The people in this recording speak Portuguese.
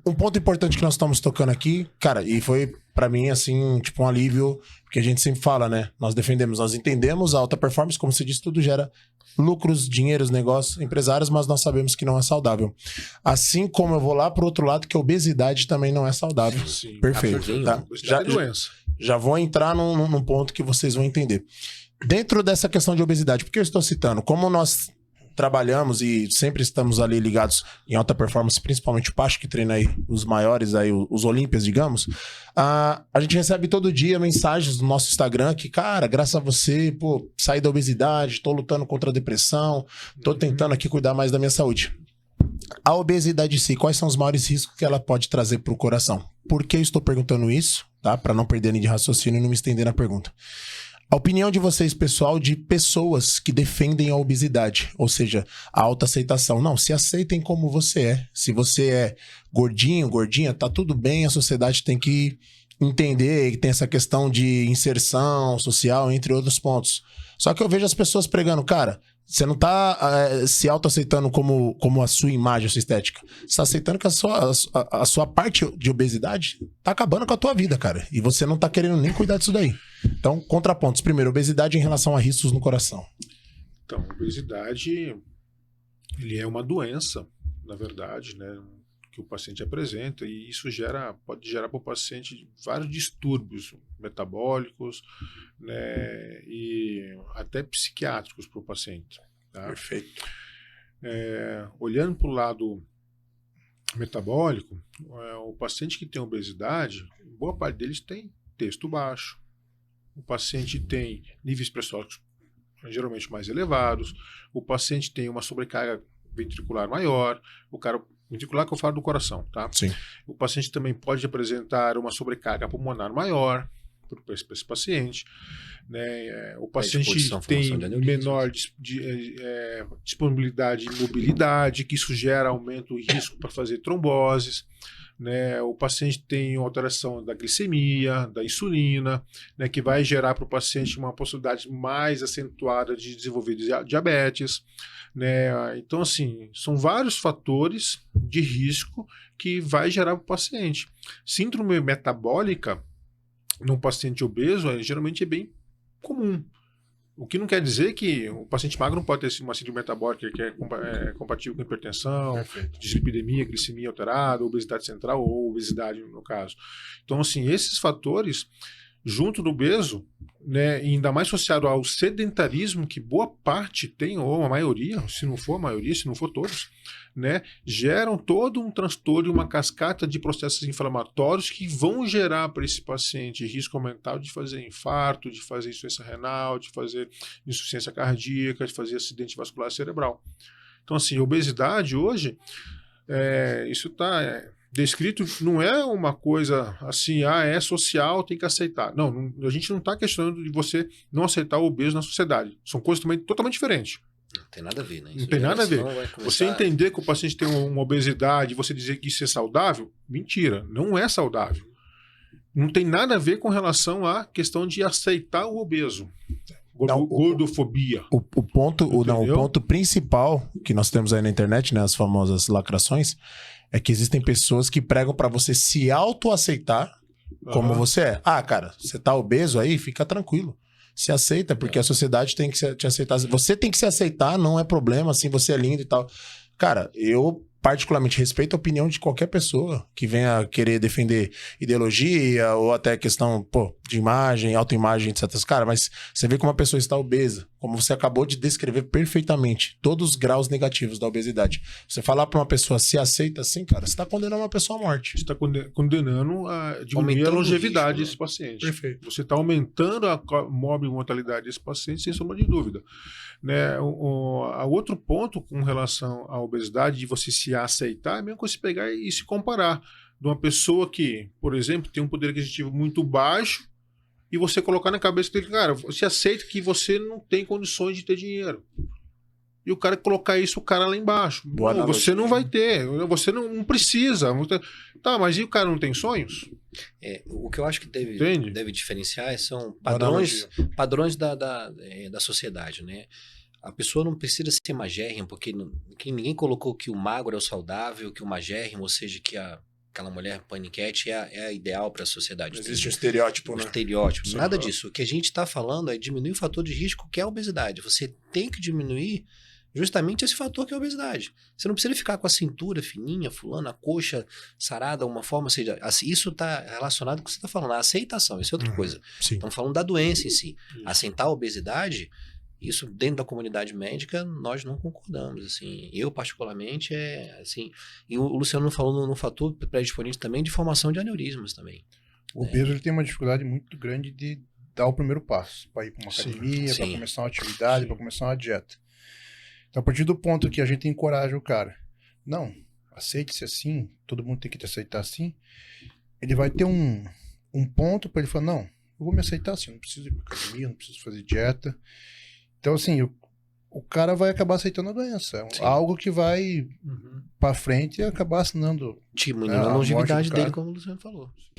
Um ponto importante que nós estamos tocando aqui, cara, e foi pra mim, assim, tipo um alívio, porque a gente sempre fala, né? Nós defendemos, nós entendemos a alta performance, como você disse, tudo gera lucros, dinheiros, negócios, empresários, mas nós sabemos que não é saudável. Assim como eu vou lá pro outro lado, que a obesidade também não é saudável. Sim, Perfeito. Tá? Já, doença. Já vou entrar num ponto que vocês vão entender. Dentro dessa questão de obesidade, por que eu estou citando? Como nós trabalhamos e sempre estamos ali ligados em alta performance, principalmente o Pacho, que treina aí os maiores, aí, os Olímpias, digamos, a gente recebe todo dia mensagens no nosso Instagram que, cara, graças a você, pô, saí da obesidade, tô lutando contra a depressão, tô tentando aqui cuidar mais da minha saúde. A obesidade em si, quais são os maiores riscos que ela pode trazer para o coração? Por que eu estou perguntando isso? Tá? Para não perder de raciocínio e não me estender na pergunta. A opinião de vocês, pessoal, de pessoas que defendem a obesidade, ou seja, a autoaceitação. Não, se aceitem como você é. Se você é gordinho, gordinha, tá tudo bem, a sociedade tem que entender que tem essa questão de inserção social, entre outros pontos. Só que eu vejo as pessoas pregando, cara, você não tá se autoaceitando como a sua imagem, a sua estética. Você tá aceitando que a sua parte de obesidade tá acabando com a tua vida, cara. E você não tá querendo nem cuidar disso daí. Então, contrapontos. Primeiro, obesidade em relação a riscos no coração. Então, obesidade, ele é uma doença, na verdade, né, que o paciente apresenta, e isso pode gerar para o paciente vários distúrbios metabólicos, né, e até psiquiátricos para o paciente. Tá? Perfeito. Olhando para o lado metabólico, o paciente que tem obesidade, boa parte deles tem texto baixo. O paciente tem níveis pressóricos geralmente mais elevados, o paciente tem uma sobrecarga ventricular maior, ventricular que eu falo do coração, tá? Sim. O paciente também pode apresentar uma sobrecarga pulmonar maior para esse paciente, né? O paciente tem menor disponibilidade e mobilidade, que isso gera aumento do risco para fazer tromboses. Né, o paciente tem alteração da glicemia, da insulina, né, que vai gerar para o paciente uma possibilidade mais acentuada de desenvolver diabetes. Né? Então, assim, são vários fatores de risco que vai gerar para o paciente. Síndrome metabólica num paciente obeso geralmente é bem comum. O que não quer dizer que o paciente magro não pode ter uma síndrome metabólica que é compatível com hipertensão, dislipidemia, glicemia alterada, obesidade central ou obesidade no caso. Então, assim, esses fatores, junto do obeso, né, e ainda mais associado ao sedentarismo, que boa parte tem, ou a maioria, se não for a maioria, se não for todos, né, geram todo um transtorno e uma cascata de processos inflamatórios que vão gerar para esse paciente risco aumentado de fazer infarto, de fazer insuficiência renal, de fazer insuficiência cardíaca, de fazer acidente vascular cerebral. Então, assim, obesidade hoje, isso está descrito, não é uma coisa assim, é social, tem que aceitar. Não, a gente não está questionando de você não aceitar o obeso na sociedade. São coisas também totalmente diferentes. Não tem nada a ver, né? Não tem nada a ver. Você entender que o paciente tem uma obesidade, você dizer que isso é saudável, mentira, não é saudável. Não tem nada a ver com relação à questão de aceitar o obeso. Gordofobia. O ponto principal que nós temos aí na internet, né, as famosas lacrações, é que existem pessoas que pregam para você se autoaceitar como você é. Ah, cara, você tá obeso aí, fica tranquilo. Se aceita, porque a sociedade tem que te aceitar. Você tem que se aceitar, não é problema, assim, você é lindo e tal. Cara, eu particularmente respeito a opinião de qualquer pessoa que venha querer defender ideologia ou até questão, de imagem, autoimagem, etc. Cara, mas você vê como uma pessoa está obesa, como você acabou de descrever perfeitamente, todos os graus negativos da obesidade. Você falar para uma pessoa se aceita assim, cara, você está condenando uma pessoa à morte. Você está condenando a diminuir a longevidade desse paciente. Perfeito. Você está aumentando a mortalidade desse paciente, sem sombra de dúvida. Né? Outro ponto com relação à obesidade, de você se aceitar, é mesmo que você pegar e se comparar de uma pessoa que, por exemplo, tem um poder aquisitivo muito baixo e você colocar na cabeça dele, cara, você aceita que você não tem condições de ter dinheiro. E o cara colocar isso, o cara lá embaixo. Não, você não vai ter, você não precisa. Tá, mas e o cara não tem sonhos? O que eu acho que deve diferenciar são padrões da sociedade, né? A pessoa não precisa ser magérrima, porque que ninguém colocou que o magro é o saudável, que o magérrimo, ou seja, que aquela mulher paniquete é a ideal para a sociedade. Não existe um estereótipo, Um né? estereótipo, Sim. nada disso. O que a gente está falando é diminuir o fator de risco que é a obesidade. Você tem que diminuir justamente esse fator que é a obesidade. Você não precisa ficar com a cintura fininha, fulana, a coxa sarada, uma forma, ou seja, isso está relacionado com o que você está falando, a aceitação, isso é outra coisa. Sim. Estamos falando da doença em si. Isso. Aceitar a obesidade, isso dentro da comunidade médica, nós não concordamos, assim. Eu, particularmente, assim... E o Luciano falou no fator predisponente também de formação de aneurismas também. O obeso ele tem uma dificuldade muito grande de dar o primeiro passo, para ir para uma Sim, academia, para sim. começar uma atividade, Sim. para começar uma dieta. Então, a partir do ponto que a gente encoraja o cara, não, aceite-se assim, todo mundo tem que te aceitar assim, ele vai ter um ponto para ele falar, não, eu vou me aceitar assim, não preciso ir para academia, não preciso fazer dieta. Então, assim, o cara vai acabar aceitando a doença. Sim. Algo que vai Uhum. para frente e acabar assinando. Diminuindo A a morte longevidade do cara. dele, como o Luciano falou.